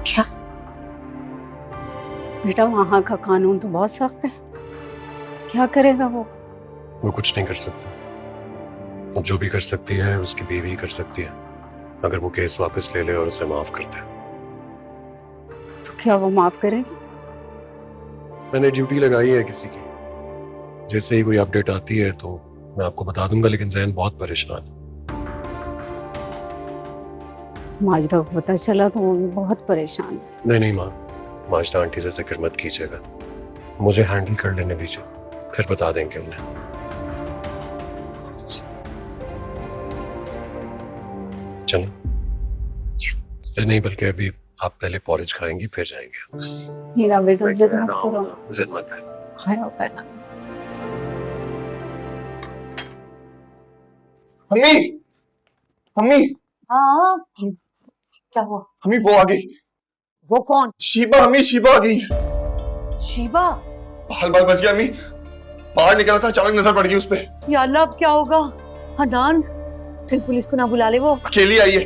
क्या? बेटा वहां का कानून तो बहुत सख्त है, क्या करेगा वो? वो कुछ नहीं कर सकता। अब जो भी कर सकती है उसकी बीवी कर सकती है, अगर वो केस वापस ले ले और उसे माफ कर दे। तो क्या वो माफ करेगी? मैंने ड्यूटी लगाई है किसी की, जैसे ही कोई अपडेट आती है तो मैं आपको बता दूंगा, लेकिन जहन बहुत परेशान है। माजिदा को पता चला तो वो भी बहुत परेशान है। नहीं नहीं माँ, माजदा आंटी से जिक्र मत कीजिएगा, मुझे हैंडल कर लेने दीजिए, फिर बता देंगे उन्हें। चलो नहीं, बल्कि अभी आप पहले पॉरेज खाएंगी फिर जाएंगे। हीरा बेटा जिद मत करो, जिद मत है। खाया पहला। मम्मी, मम्मी, हाँ, क्या हुआ? मम्मी वो आ गई। वो कौन? शीबा, मम्मी शीबा आ गई। शीबा? बाल बाल बच गया मम्मी, बाहर निकला था अचानक नजर पड़ गई उस पे। या अल्लाह, अब क्या होगा? हनान, फिर पुलिस को ना बुला ले, वो अकेली आई है।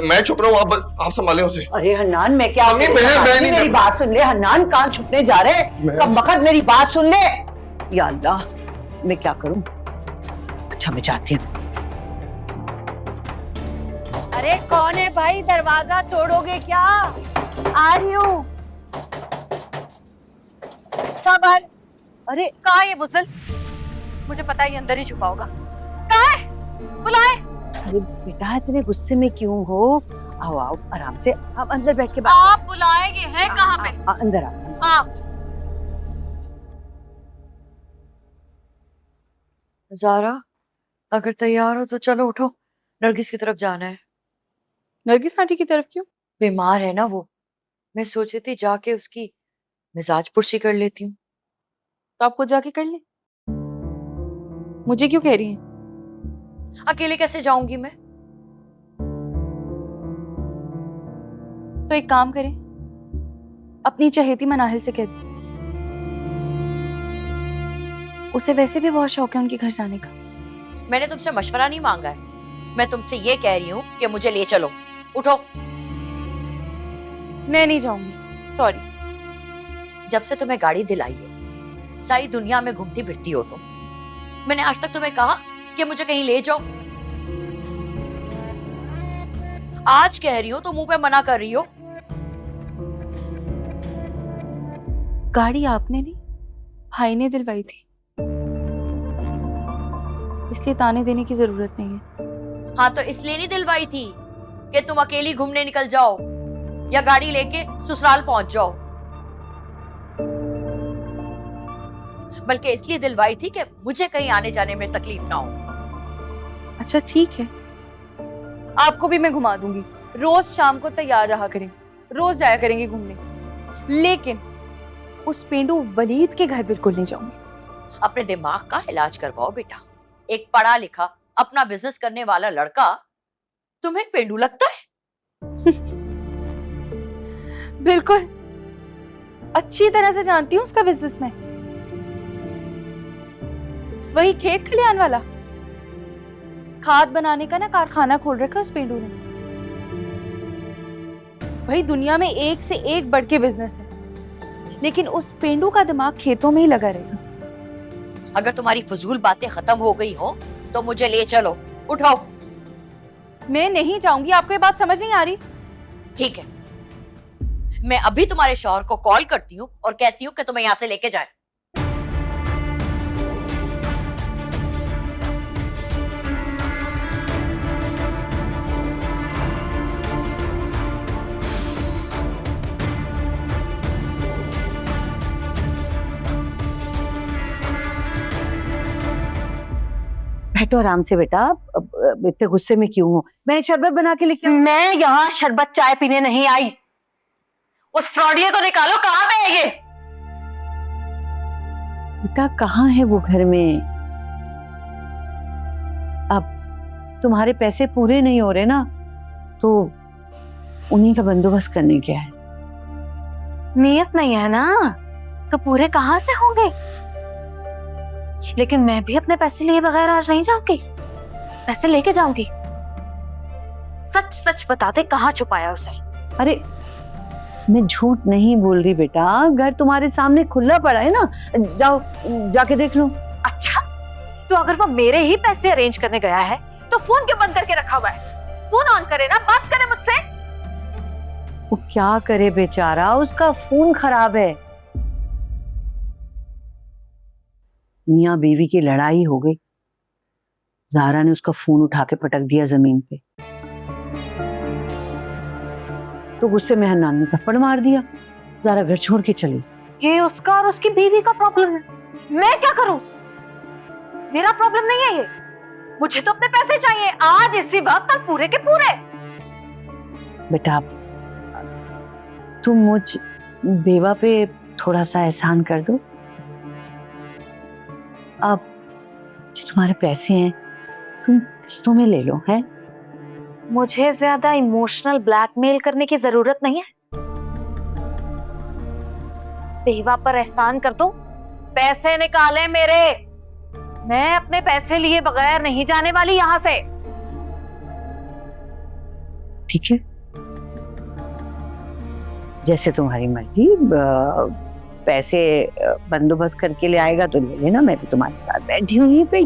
मैं छुप रहा हूँ, आप संभाले उसे। अरे हन्नान, मैं क्या? मम्मी, मैं नहीं, मेरी बात सुन ले हन्नान, कहाँ छुपने जा रहे? कब वक्त मेरी बात सुन ले। या अल्लाह, मैं क्या करूं? अच्छा मैं जाती हूँ। अरे कौन है भाई, दरवाजा तोड़ोगे क्या? आ रही हूँ। सबर। अरे कहाँ है ये बुज़दिल? मुझे पता है ये अंदर ही छुपा होगा। कहाँ है? बुलाए। अरे बेटा, इतने गुस्से में क्यों हो? आओ आओ, आराम से आप अंदर बैठ के बात। आप बुलाए, ये है कहाँ पे? अंदर आओ। आप ज़ारा, अगर तैयार हो तो चलो उठो, नरगिस की तरफ जाना है। नरगिस आंटी की तरफ क्यों? बीमार है ना वो, मैं सोच रही थी जाके उसकी मिजाज पुरसी कर लेती हूँ। तो आपको जाके कर ले, मुझे क्यों कह रही हैं? अकेले कैसे जाऊंगी मैं? तो एक काम करें, अपनी चहेती मनाहिल से कह दे, उसे वैसे भी बहुत शौक है उनके घर जाने का। मैंने तुमसे मशवरा नहीं मांगा है, मैं तुमसे ये कह रही हूँ कि मुझे ले चलो। उठो। मैं नहीं जाऊंगी, सॉरी। जब से तुम्हें गाड़ी दिलाई है, सारी दुनिया में घूमती फिरती हो तुम। मैंने आज तक तुम्हें कहा कि मुझे कहीं ले जाओ? आज कह रही हो तो मुंह पे मना कर रही हो। गाड़ी आपने नहीं, भाई ने दिलवाई थी, इसलिए ताने देने की जरूरत नहीं है। हाँ तो इसलिए नहीं दिलवाई थी कि तुम अकेली घूमने निकल जाओ या गाड़ी लेके ससुराल पहुंच जाओ, बल्कि इसलिए दिलवाई थी कि मुझे कहीं आने जाने में तकलीफ ना हो। अच्छा ठीक है, आपको भी मैं घुमा दूंगी, रोज शाम को तैयार रहा करेंगे, रोज जाया करेंगे घूमने, लेकिन उस पेंडू वलीद के घर बिल्कुल नहीं जाऊंगी। अपने दिमाग का इलाज करवाओ बेटा, एक पढ़ा लिखा अपना बिजनेस करने वाला लड़का तुम्हें पेंडू लगता है? बिल्कुल, अच्छी तरह से जानती हूँ उसका बिजनेस में। वही खेत खलियान वाला, खाद बनाने का ना कारखाना खोल रखा उस पेंडू ने। भाई दुनिया में एक से एक बढ़ के बिजनेस है, लेकिन उस पेंडू का दिमाग खेतों में ही लगा रहेगा। अगर तुम्हारी फजूल बातें खत्म हो गई हो तो मुझे ले चलो। उठाओ। मैं नहीं जाऊंगी, आपको ये बात समझ नहीं आ रही? ठीक है, मैं अभी तुम्हारे शौहर को कॉल करती हूँ और कहती हूँ कि तुम्हें यहाँ से लेके जाए। बैठो आराम से बेटा, इतने गुस्से में क्यों हो? मैं शरबत बना के लेके आऊं? मैं यहाँ शरबत चाय पीने नहीं आई। उस फ्रॉडिये को निकालो, कहाँ पे है ये? बेटा कहाँ है वो घर में? अब तुम्हारे पैसे पूरे नहीं हो रहे ना, तो उन्हीं का बंदोबस्त करने क्या है। नियत नहीं है ना तो पूरे कहाँ से होंगे? लेकिन मैं भी अपने पैसे लिए बगैर आज नहीं जाऊंगी, पैसे लेके जाऊंगी। सच सच बता दे, कहाँ छुपाया उसे? अरे मैं झूठ नहीं बोल रही बेटा, घर तुम्हारे सामने खुला पड़ा है ना, जाओ जाके देख लो। अच्छा, तो अगर वो मेरे ही पैसे अरेंज करने गया है तो फोन क्यों बंद करके रखा हुआ है? फोन ऑन करे ना, बात करे मुझसे। वो क्या करे बेचारा, उसका फोन खराब है। मियां बीवी की लड़ाई हो गई, ज़ारा ने उसका फोन उठा के पटक दिया जमीन पे, तो गुस्से में हन्नान ने थप्पड़ मार दिया। ज़ारा घर छोड़ के चली। ये उसका और उसकी बीवी का प्रॉब्लम है, मैं क्या करूं? मेरा प्रॉब्लम नहीं है ये। मुझे तो अपने पैसे चाहिए आज, इसी वक्त, कल पूरे के पूरे। बेटा तुम मुझ बेवा पे थोड़ा सा एहसान कर दो। अब जो तुम्हारे पैसे हैं तुम किस्तों में ले लो, हैं? मुझे ज्यादा इमोशनल ब्लैकमेल करने की जरूरत नहीं है। बेवा पर एहसान कर दो, पैसे निकाले मेरे। मैं अपने पैसे लिए बगैर नहीं जाने वाली यहां से। ठीक है, जैसे तुम्हारी मर्जी। पैसे बंदोबस्त करके ले आएगा तो ले लेना, मैं भी तुम्हारे साथ बैठी हूँ यहीं पे।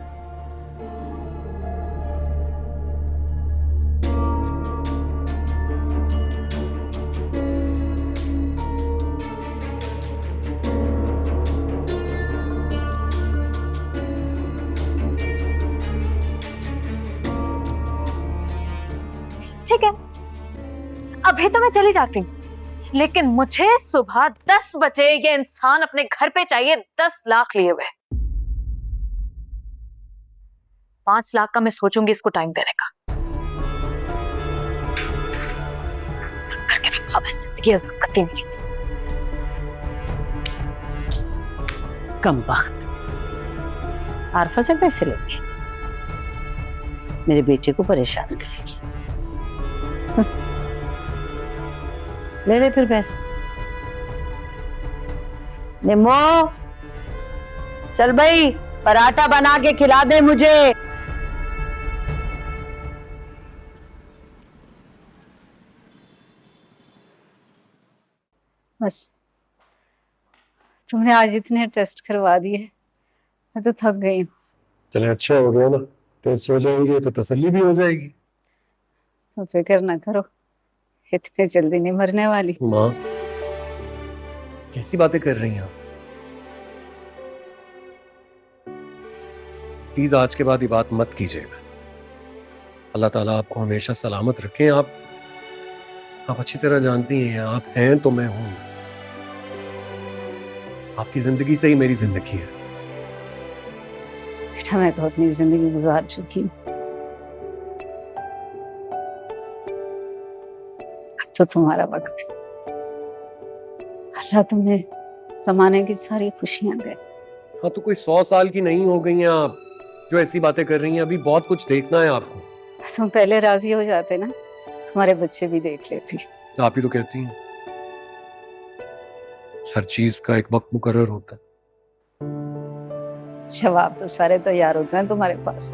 ठीक है, अभी तो मैं चली जाती हूँ, लेकिन मुझे सुबह 10 बजे ये इंसान अपने घर पे चाहिए, 10 लाख लिए हुए। 5 लाख का मैं सोचूंगी इसको टाइम देने का। करके रखा मैं जिंदगी अज़ब करती मेरी। कम वक्त आरफा से पैसे लेंगे, मेरे बेटे को परेशान करेगी। ले ले फिर पैसे। निम्मो चल भाई, पराठा बना के खिला दे मुझे। बस तुमने आज इतने टेस्ट करवा दिए, मैं तो थक गई हूँ। चले अच्छा हो गया ना, टेस्ट हो जाएंगे तो तसल्ली भी हो जाएगी। तो फिक्र ना करो, इतने जल्दी नहीं मरने वाली। माँ कैसी बातें कर रही हैं आप? प्लीज आज के बाद ये बात मत कीजिएगा। अल्लाह ताला आपको हमेशा सलामत रखें। आप अच्छी तरह जानती हैं आप हैं तो मैं हूं। आपकी जिंदगी से ही मेरी जिंदगी है। बेटा मैं तो अपनी जिंदगी गुजार चुकी हूँ, अब तो तुम्हारा वक्त है। अल्लाह तुम्हें जमाने की सारी खुशियां दे। हाँ तो कोई 100 साल की नहीं हो गई हैं आप जो ऐसी बातें कर रही हैं। अभी बहुत कुछ देखना है आपको। तुम पहले राजी हो जाते ना, तुम्हारे बच्चे भी देख लेती। आप ही तो कहती हैं हर चीज का एक वक्त मुकर्रर होता है। जवाब तो सारे तैयार होते हैं तुम्हारे पास।